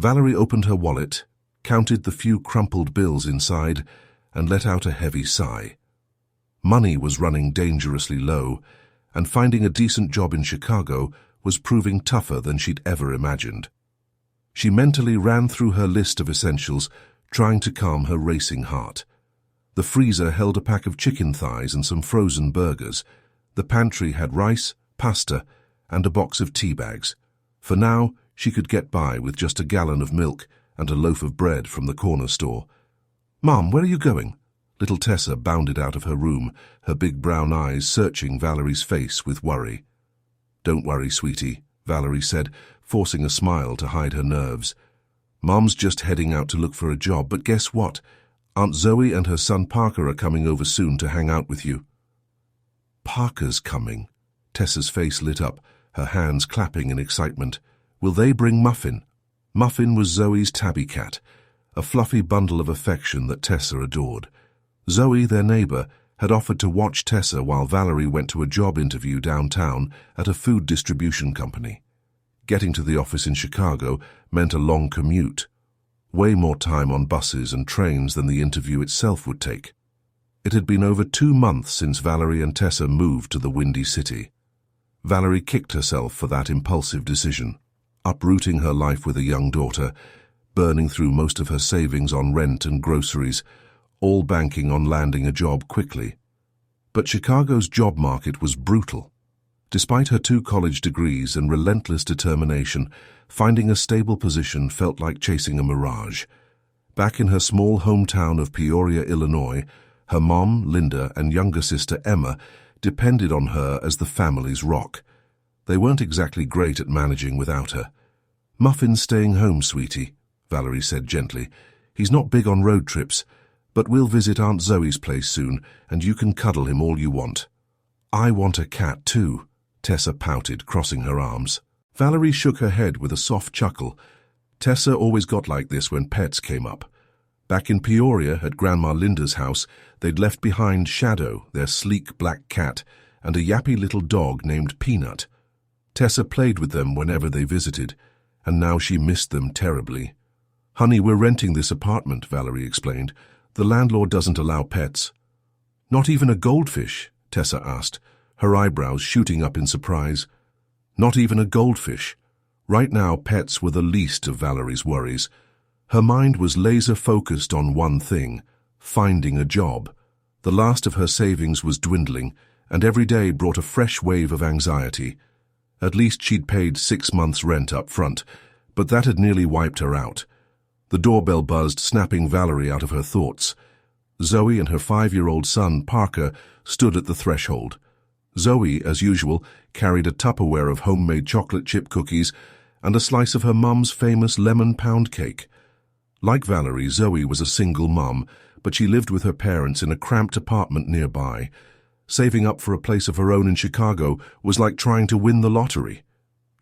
Valerie opened her wallet, counted the few crumpled bills inside, and let out a heavy sigh. Money was running dangerously low, and finding a decent job in Chicago was proving tougher than she'd ever imagined. She mentally ran through her list of essentials, trying to calm her racing heart. The freezer held a pack of chicken thighs and some frozen burgers. The pantry had rice, pasta, and a box of tea bags. For now, she could get by with just a gallon of milk and a loaf of bread from the corner store. "Mom, where are you going?" Little Tessa bounded out of her room, her big brown eyes searching Valerie's face with worry. "Don't worry, sweetie," Valerie said, forcing a smile to hide her nerves. "Mom's just heading out to look for a job, but guess what? Aunt Zoe and her son Parker are coming over soon to hang out with you." "Parker's coming?" Tessa's face lit up, her hands clapping in excitement. "Will they bring Muffin?" Muffin was Zoe's tabby cat, a fluffy bundle of affection that Tessa adored. Zoe, their neighbor, had offered to watch Tessa while Valerie went to a job interview downtown at a food distribution company. Getting to the office in Chicago meant a long commute, way more time on buses and trains than the interview itself would take. It had been over 2 months since Valerie and Tessa moved to the Windy City. Valerie kicked herself for that impulsive decision, uprooting her life with a young daughter, burning through most of her savings on rent and groceries, all banking on landing a job quickly. But Chicago's job market was brutal. Despite her 2 college degrees and relentless determination, finding a stable position felt like chasing a mirage. Back in her small hometown of Peoria, Illinois, her mom, Linda, and younger sister, Emma, depended on her as the family's rock. They weren't exactly great at managing without her. "Muffin's staying home, sweetie," Valerie said gently. "He's not big on road trips, but we'll visit Aunt Zoe's place soon, and you can cuddle him all you want." "I want a cat too," Tessa pouted, crossing her arms. Valerie shook her head with a soft chuckle. Tessa always got like this when pets came up. Back in Peoria, at Grandma Linda's house, they'd left behind Shadow, their sleek black cat, and a yappy little dog named Peanut. Tessa played with them whenever they visited, and now she missed them terribly. "Honey, we're renting this apartment," Valerie explained. "The landlord doesn't allow pets." "Not even a goldfish?" Tessa asked, her eyebrows shooting up in surprise. Not even a goldfish. Right now, pets were the least of Valerie's worries. Her mind was laser-focused on one thing: finding a job. The last of her savings was dwindling, and every day brought a fresh wave of anxiety. At least she'd paid 6 months' rent up front, but that had nearly wiped her out. The doorbell buzzed, snapping Valerie out of her thoughts. Zoe and her 5-year-old son, Parker, stood at the threshold. Zoe, as usual, carried a Tupperware of homemade chocolate chip cookies and a slice of her mum's famous lemon pound cake. Like Valerie, Zoe was a single mum, but she lived with her parents in a cramped apartment nearby. Saving up for a place of her own in Chicago was like trying to win the lottery.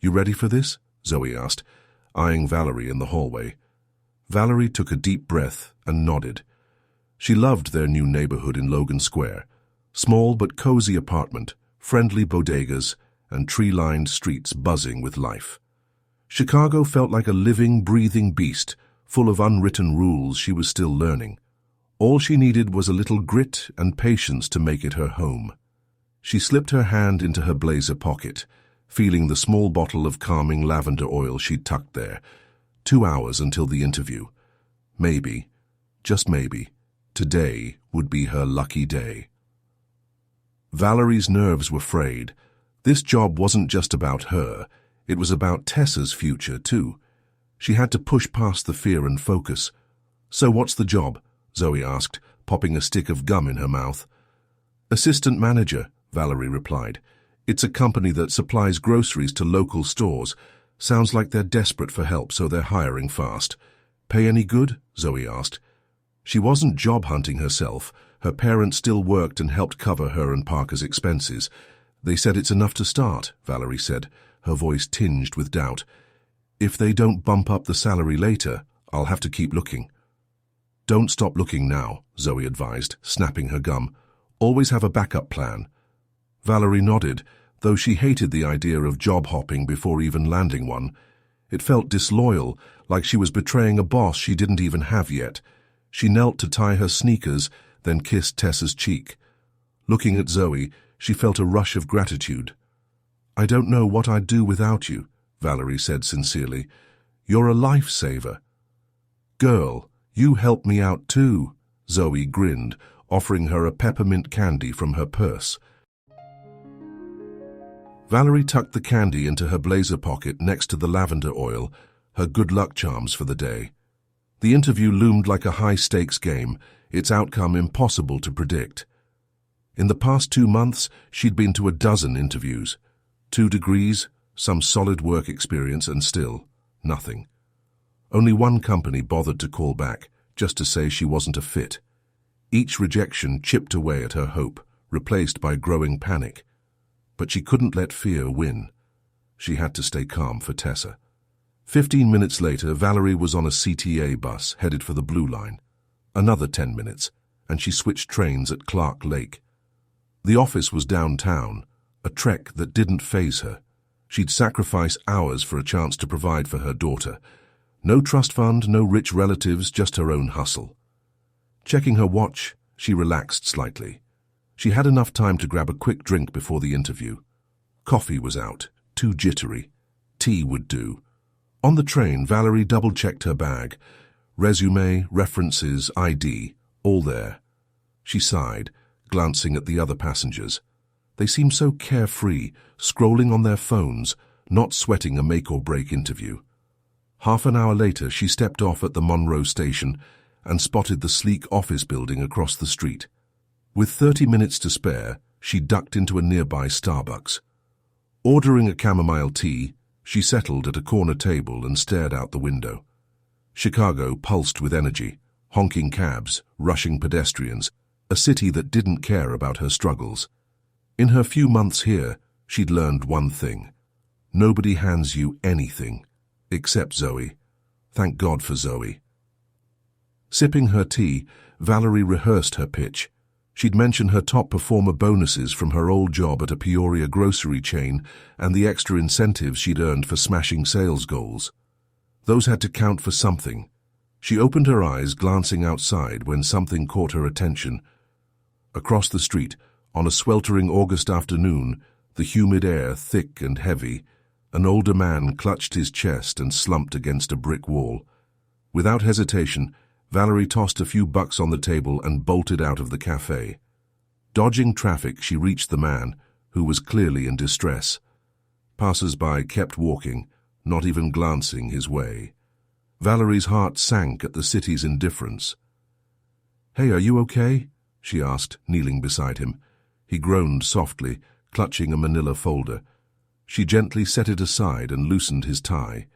"You ready for this?" Zoe asked, eyeing Valerie in the hallway. Valerie took a deep breath and nodded. She loved their new neighborhood in Logan Square. Small but cozy apartment, friendly bodegas, and tree-lined streets buzzing with life. Chicago felt like a living, breathing beast, full of unwritten rules she was still learning. All she needed was a little grit and patience to make it her home. She slipped her hand into her blazer pocket, feeling the small bottle of calming lavender oil she'd tucked there. 2 hours until the interview. Maybe, just maybe, today would be her lucky day. Valerie's nerves were frayed. This job wasn't just about her. It was about Tessa's future, too. She had to push past the fear and focus. "So what's the job?" Zoe asked, popping a stick of gum in her mouth. "Assistant manager," Valerie replied. "It's a company that supplies groceries to local stores. Sounds like they're desperate for help, so they're hiring fast." "Pay any good?" Zoe asked. She wasn't job hunting herself. Her parents still worked and helped cover her and Parker's expenses. "They said it's enough to start," Valerie said, her voice tinged with doubt. "If they don't bump up the salary later, I'll have to keep looking." "Don't stop looking now," Zoe advised, snapping her gum. "Always have a backup plan." Valerie nodded, though she hated the idea of job hopping before even landing one. It felt disloyal, like she was betraying a boss she didn't even have yet. She knelt to tie her sneakers, then kissed Tessa's cheek. Looking at Zoe, she felt a rush of gratitude. "I don't know what I'd do without you," Valerie said sincerely. "You're a lifesaver." "Girl, you helped me out too," Zoe grinned, offering her a peppermint candy from her purse. Valerie tucked the candy into her blazer pocket next to the lavender oil, her good luck charms for the day. The interview loomed like a high-stakes game, its outcome impossible to predict. In the past 2 months, she'd been to a dozen interviews. 2 degrees, some solid work experience, and still nothing. Only one company bothered to call back, just to say she wasn't a fit. Each rejection chipped away at her hope, replaced by growing panic. But she couldn't let fear win. She had to stay calm for Tessa. 15 minutes later, Valerie was on a CTA bus headed for the Blue Line. Another 10 minutes, and she switched trains at Clark Lake. The office was downtown, a trek that didn't faze her. She'd sacrifice hours for a chance to provide for her daughter. No trust fund, no rich relatives, just her own hustle. Checking her watch, she relaxed slightly. She had enough time to grab a quick drink before the interview. Coffee was out, too jittery. Tea would do. On the train, Valerie double-checked her bag. Resume, references, ID, all there. She sighed, glancing at the other passengers. They seemed so carefree, scrolling on their phones, not sweating a make-or-break interview. Half an hour later, she stepped off at the Monroe station and spotted the sleek office building across the street. With 30 minutes to spare, she ducked into a nearby Starbucks. Ordering a chamomile tea, she settled at a corner table and stared out the window. Chicago pulsed with energy, honking cabs, rushing pedestrians, a city that didn't care about her struggles. In her few months here, she'd learned one thing. Nobody hands you anything, except Zoe. Thank God for Zoe. Sipping her tea, Valerie rehearsed her pitch. She'd mention her top performer bonuses from her old job at a Peoria grocery chain and the extra incentives she'd earned for smashing sales goals. Those had to count for something. She opened her eyes, glancing outside, when something caught her attention. Across the street, on a sweltering August afternoon, the humid air thick and heavy, an older man clutched his chest and slumped against a brick wall. Without hesitation, Valerie tossed a few bucks on the table and bolted out of the cafe. Dodging traffic, she reached the man, who was clearly in distress. Passers-by kept walking, not even glancing his way. Valerie's heart sank at the city's indifference. "Hey, are you okay?" she asked, kneeling beside him. He groaned softly, clutching a manila folder. She gently set it aside and loosened his tie.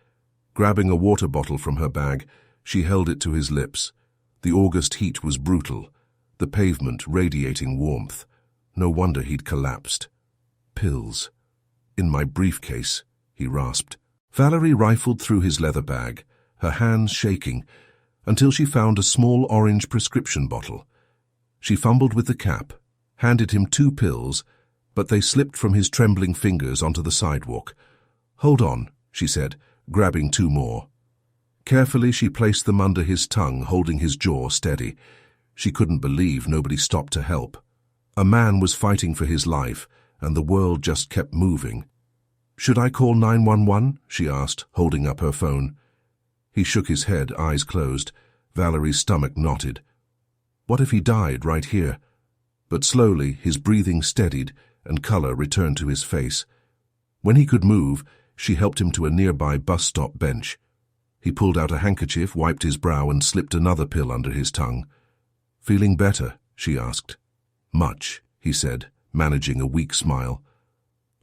Grabbing a water bottle from her bag, she held it to his lips. The August heat was brutal, the pavement radiating warmth. No wonder he'd collapsed. "Pills. In my briefcase," he rasped. Valerie rifled through his leather bag, her hands shaking, until she found a small orange prescription bottle. She fumbled with the cap, handed him 2 pills, but they slipped from his trembling fingers onto the sidewalk. "Hold on," she said, grabbing 2 more. Carefully, she placed them under his tongue, holding his jaw steady. She couldn't believe nobody stopped to help. A man was fighting for his life, and the world just kept moving. "Should I call 911?" she asked, holding up her phone. He shook his head, eyes closed. Valerie's stomach knotted. What if he died right here? But slowly, his breathing steadied, and color returned to his face. When he could move, she helped him to a nearby bus stop bench. He pulled out a handkerchief, wiped his brow, and slipped another pill under his tongue. "Feeling better?" she asked. "Much," he said, managing a weak smile.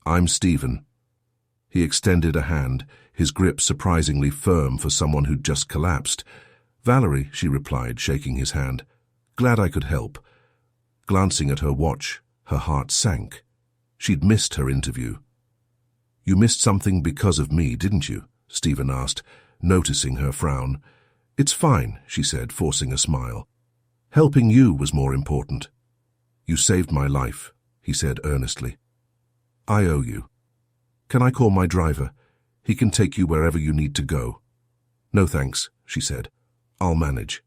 "I'm Stephen." He extended a hand, his grip surprisingly firm for someone who'd just collapsed. "Valerie," she replied, shaking his hand. "Glad I could help." Glancing at her watch, her heart sank. She'd missed her interview. "You missed something because of me, didn't you?" Stephen asked, noticing her frown. "It's fine," she said, forcing a smile. "Helping you was more important." "You saved my life," he said earnestly. "I owe you. Can I call my driver? He can take you wherever you need to go." No thanks, she said. I'll manage.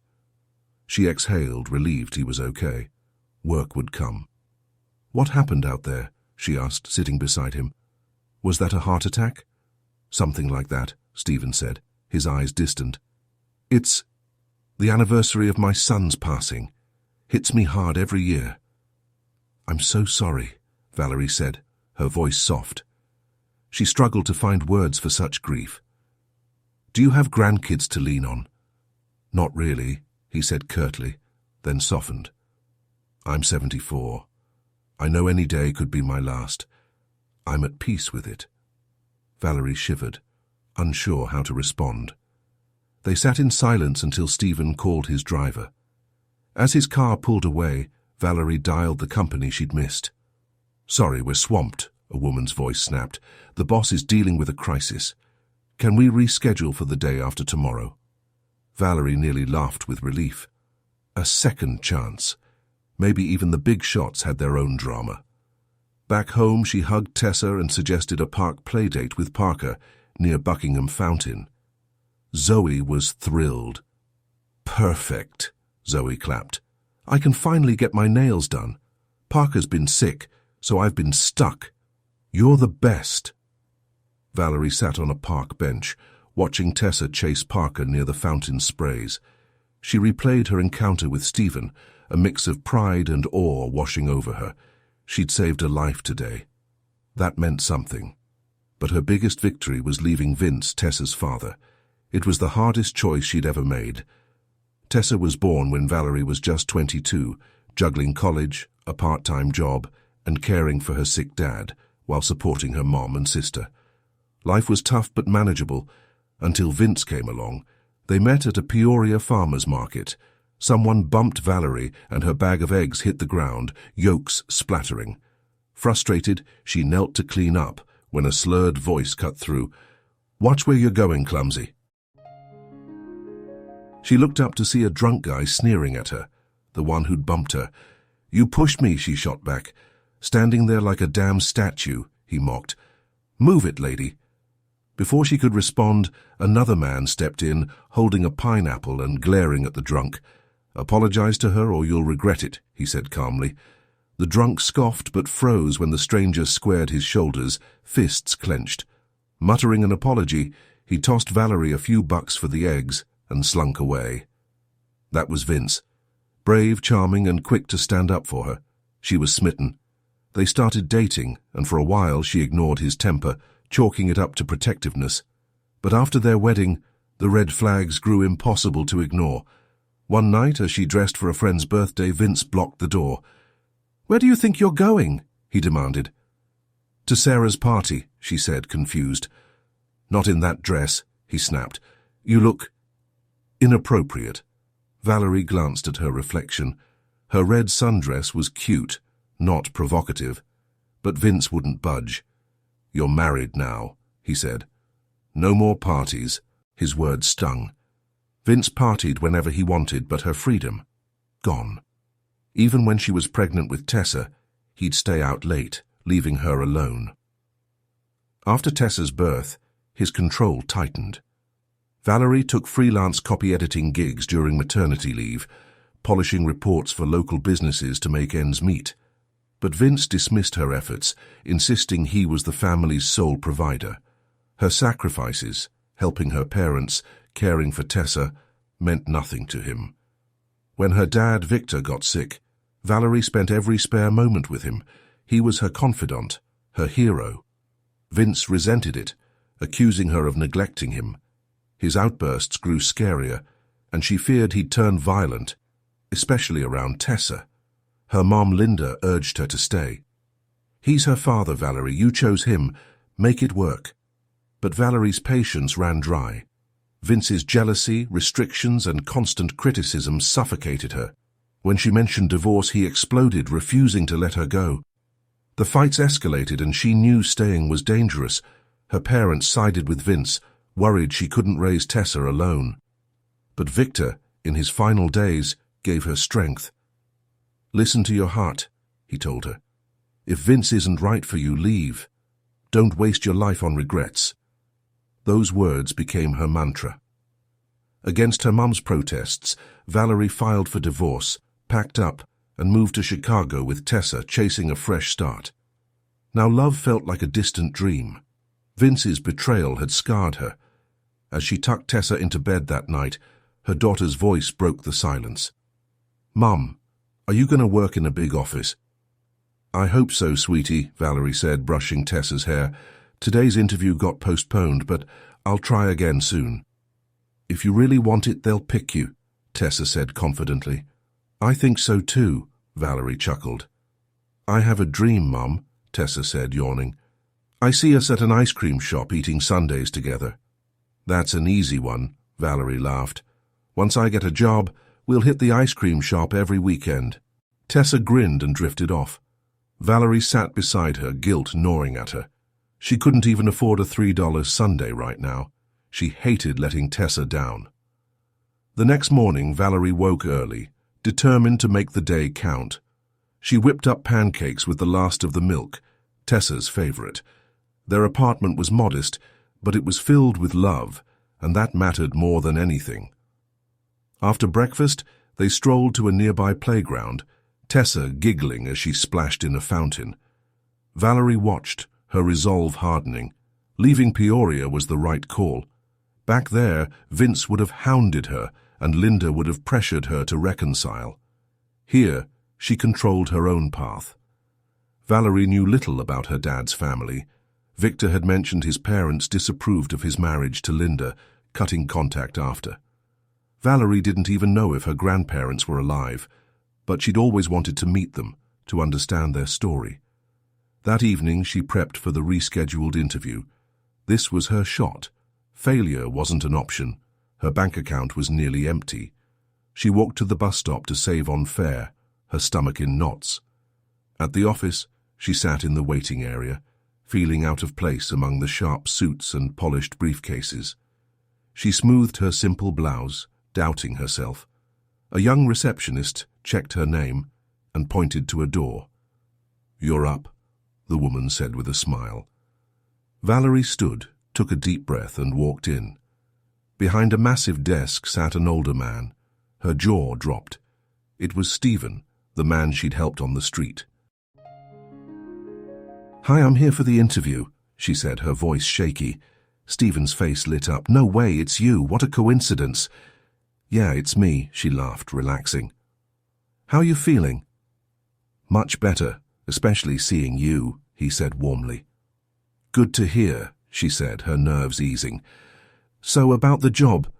She exhaled, relieved he was okay. Work would come. What happened out there? She asked, sitting beside him. Was that a heart attack? Something like that, Stephen said, his eyes distant. It's the anniversary of my son's passing. Hits me hard every year. I'm so sorry, Valerie said, her voice soft. She struggled to find words for such grief. Do you have grandkids to lean on? Not really, he said curtly, then softened. I'm 74. I know any day could be my last. I'm at peace with it. Valerie shivered, unsure how to respond. They sat in silence until Stephen called his driver. As his car pulled away, Valerie dialed the company she'd missed. Sorry, we're swamped, a woman's voice snapped. The boss is dealing with a crisis. Can we reschedule for the day after tomorrow? Valerie nearly laughed with relief. A second chance. Maybe even the big shots had their own drama. Back home, she hugged Tessa and suggested a park playdate with Parker near Buckingham Fountain. Zoe was thrilled. Perfect, Zoe clapped. I can finally get my nails done. Parker's been sick, so I've been stuck. You're the best. Valerie sat on a park bench, watching Tessa chase Parker near the fountain sprays. She replayed her encounter with Stephen, a mix of pride and awe washing over her. She'd saved a life today. That meant something. But her biggest victory was leaving Vince, Tessa's father. It was the hardest choice she'd ever made. Tessa was born when Valerie was just 22, juggling college, a part-time job, and caring for her sick dad, while supporting her mom and sister. Life was tough but manageable, until Vince came along. They met at a Peoria farmer's market. Someone bumped Valerie and her bag of eggs hit the ground, yolks splattering. Frustrated, she knelt to clean up when a slurred voice cut through. Watch where you're going, clumsy. She looked up to see a drunk guy sneering at her, the one who'd bumped her. You pushed me, she shot back. Standing there like a damn statue, he mocked. Move it, lady. Before she could respond, another man stepped in, holding a pineapple and glaring at the drunk. Apologize to her or you'll regret it, he said calmly. The drunk scoffed but froze when the stranger squared his shoulders, fists clenched. Muttering an apology, he tossed Valerie a few bucks for the eggs and slunk away. That was Vince. Brave, charming, and quick to stand up for her. She was smitten. They started dating, and for a while she ignored his temper, chalking it up to protectiveness. But after their wedding, the red flags grew impossible to ignore. One night, as she dressed for a friend's birthday, Vince blocked the door. Where do you think you're going? He demanded. To Sarah's party, she said, confused. Not in that dress, he snapped. You look inappropriate. Valerie glanced at her reflection. Her red sundress was cute, not provocative. But Vince wouldn't budge. You're married now, he said. No more parties. His words stung. Vince partied whenever he wanted, but her freedom, gone. Even when she was pregnant with Tessa, he'd stay out late, leaving her alone. After Tessa's birth, his control tightened. Valerie took freelance copy editing gigs during maternity leave, polishing reports for local businesses to make ends meet. But Vince dismissed her efforts, insisting he was the family's sole provider. Her sacrifices, helping her parents, caring for Tessa, meant nothing to him. When her dad, Victor, got sick, Valerie spent every spare moment with him. He was her confidant, her hero. Vince resented it, accusing her of neglecting him. His outbursts grew scarier, and she feared he'd turn violent, especially around Tessa. Her mom, Linda, urged her to stay. He's her father, Valerie. You chose him. Make it work. But Valerie's patience ran dry. Vince's jealousy, restrictions, and constant criticism suffocated her. When she mentioned divorce, he exploded, refusing to let her go. The fights escalated, and she knew staying was dangerous. Her parents sided with Vince, worried she couldn't raise Tessa alone. But Victor, in his final days, gave her strength. Listen to your heart, he told her. If Vince isn't right for you, leave. Don't waste your life on regrets. Those words became her mantra. Against her mum's protests, Valerie filed for divorce, packed up, and moved to Chicago with Tessa chasing a fresh start. Now love felt like a distant dream. Vince's betrayal had scarred her. As she tucked Tessa into bed that night, her daughter's voice broke the silence. "Mum, are you going to work in a big office?" "I hope so, sweetie," Valerie said, brushing Tessa's hair. "Today's interview got postponed, but I'll try again soon." "If you really want it, they'll pick you," Tessa said confidently. "I think so too," Valerie chuckled. "I have a dream, Mum," Tessa said, yawning. "I see us at an ice cream shop eating sundaes together." "That's an easy one," Valerie laughed. "Once I get a job, we'll hit the ice cream shop every weekend." Tessa grinned and drifted off. Valerie sat beside her, guilt gnawing at her. She couldn't even afford a $3 sundae right now. She hated letting Tessa down. The next morning, Valerie woke early, determined to make the day count. She whipped up pancakes with the last of the milk, Tessa's favorite. Their apartment was modest, but it was filled with love, and that mattered more than anything. After breakfast, they strolled to a nearby playground, Tessa giggling as she splashed in a fountain. Valerie watched, her resolve hardening. Leaving Peoria was the right call. Back there, Vince would have hounded her, and Linda would have pressured her to reconcile. Here, she controlled her own path. Valerie knew little about her dad's family. Victor had mentioned his parents disapproved of his marriage to Linda, cutting contact after. Valerie didn't even know if her grandparents were alive, but she'd always wanted to meet them, to understand their story. That evening, she prepped for the rescheduled interview. This was her shot. Failure wasn't an option. Her bank account was nearly empty. She walked to the bus stop to save on fare, her stomach in knots. At the office, she sat in the waiting area, feeling out of place among the sharp suits and polished briefcases. She smoothed her simple blouse, doubting herself. A young receptionist checked her name and pointed to a door. "You're up," the woman said with a smile. Valerie stood, took a deep breath and walked in. Behind a massive desk sat an older man. Her jaw dropped. It was Stephen, the man she'd helped on the street. "Hi, I'm here for the interview," she said, her voice shaky. Stephen's face lit up. "No way, it's you. What a coincidence." "Yeah, it's me," she laughed, relaxing. "How are you feeling?" "Much better, especially seeing you," he said warmly. "Good to hear," she said, her nerves easing. "So about the job.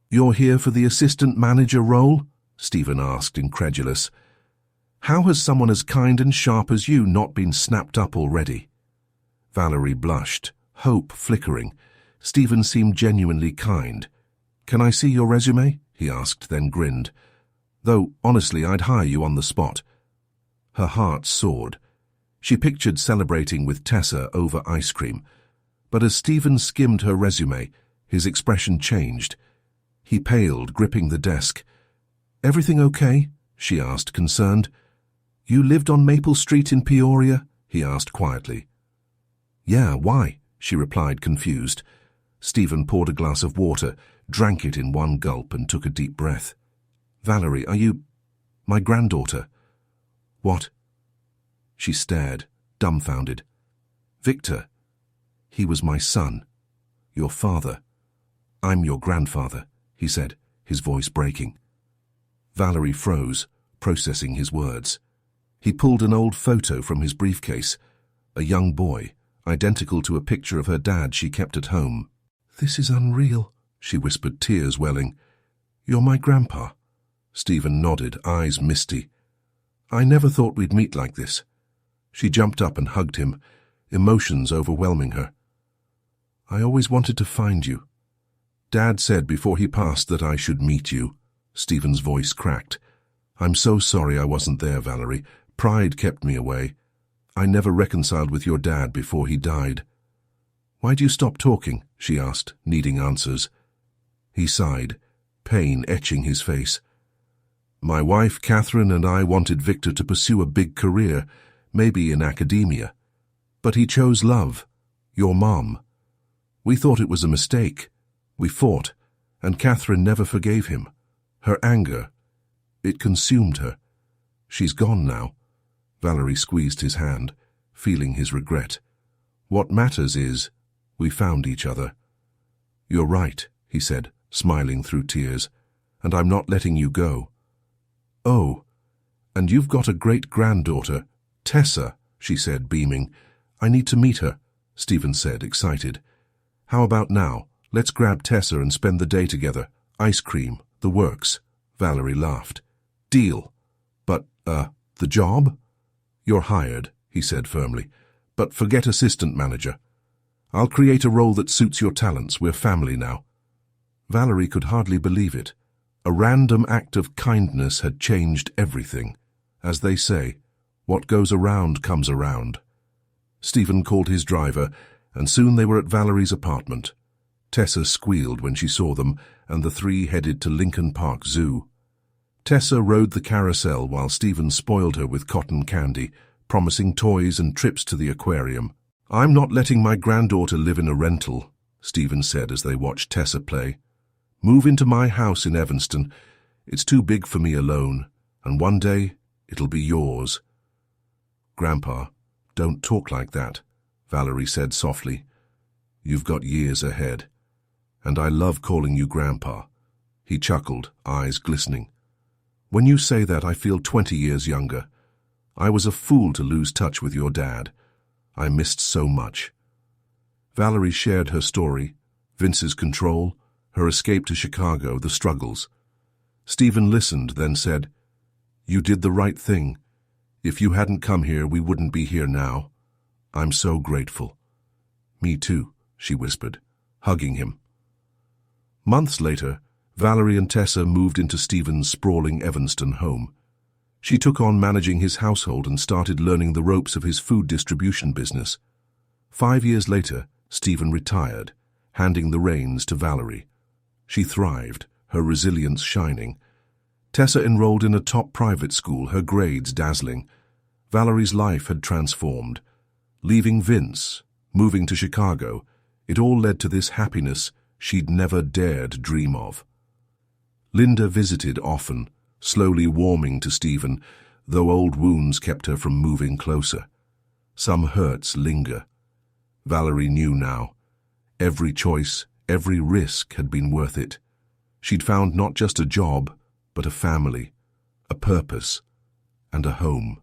You're here for the assistant manager role?" Stephen asked, incredulous. "How has someone as kind and sharp as you not been snapped up already?" Valerie blushed, hope flickering. Stephen seemed genuinely kind. "Can I see your resume?" he asked, then grinned. "Though, honestly, I'd hire you on the spot." Her heart soared. She pictured celebrating with Tessa over ice cream. But as Stephen skimmed her resume, his expression changed. He paled, gripping the desk. "Everything okay?" she asked, concerned. "You lived on Maple Street in Peoria?" he asked quietly. "Yeah, why?" she replied, confused. Stephen poured a glass of water, drank it in one gulp and took a deep breath. "Valerie, are you... my granddaughter?" "What?" She stared, dumbfounded. "Victor. He was my son. Your father. I'm your grandfather," he said, his voice breaking. Valerie froze, processing his words. He pulled an old photo from his briefcase, a young boy, identical to a picture of her dad she kept at home. "This is unreal," she whispered, tears welling. "You're my grandpa." Stephen nodded, eyes misty. "I never thought we'd meet like this." She jumped up and hugged him, emotions overwhelming her. "I always wanted to find you. Dad said before he passed that I should meet you." Stephen's voice cracked. "I'm so sorry I wasn't there, Valerie. Pride kept me away. I never reconciled with your dad before he died." "Why'd you stop talking?" she asked, needing answers. He sighed, pain etching his face. "My wife, Catherine, and I wanted Victor to pursue a big career, maybe in academia. But he chose love, your mom. We thought it was a mistake. We fought, And Catherine never forgave him. Her anger, it consumed her. She's gone now. Valerie squeezed his hand, feeling his regret. What matters is, we found each other. You're right, he said, smiling through tears, and I'm not letting you go. Oh, and you've got a great-granddaughter, Tessa, she said, beaming. I need to meet her, Stephen said, excited. How about now? Let's grab Tessa and spend the day together. Ice cream, the works. Valerie laughed. Deal. But, the job? You're hired, he said firmly, but forget assistant manager. I'll create a role that suits your talents. We're family now. Valerie could hardly believe it. A random act of kindness had changed everything. As they say, what goes around comes around. Stephen called his driver, and soon they were at Valerie's apartment. Tessa squealed when she saw them, and the three headed to Lincoln Park Zoo. Tessa rode the carousel while Stephen spoiled her with cotton candy, promising toys and trips to the aquarium. I'm not letting my granddaughter live in a rental, Stephen said as they watched Tessa play. Move into my house in Evanston. It's too big for me alone, and one day it'll be yours. Grandpa, don't talk like that, Valerie said softly. You've got years ahead, and I love calling you Grandpa. He chuckled, eyes glistening. When you say that, I feel 20 years younger. I was a fool to lose touch with your dad. I missed so much. Valerie shared her story, Vince's control, her escape to Chicago, the struggles. Stephen listened, then said, You did the right thing. If you hadn't come here, we wouldn't be here now. I'm so grateful. Me too, she whispered, hugging him. Months later, Valerie and Tessa moved into Stephen's sprawling Evanston home. She took on managing his household and started learning the ropes of his food distribution business. 5 years later, Stephen retired, handing the reins to Valerie. She thrived, her resilience shining. Tessa enrolled in a top private school, her grades dazzling. Valerie's life had transformed. Leaving Vince, moving to Chicago, it all led to this happiness she'd never dared dream of. Linda visited often, slowly warming to Stephen, though old wounds kept her from moving closer. Some hurts linger. Valerie knew now. Every choice, every risk had been worth it. She'd found not just a job, but a family, a purpose, and a home.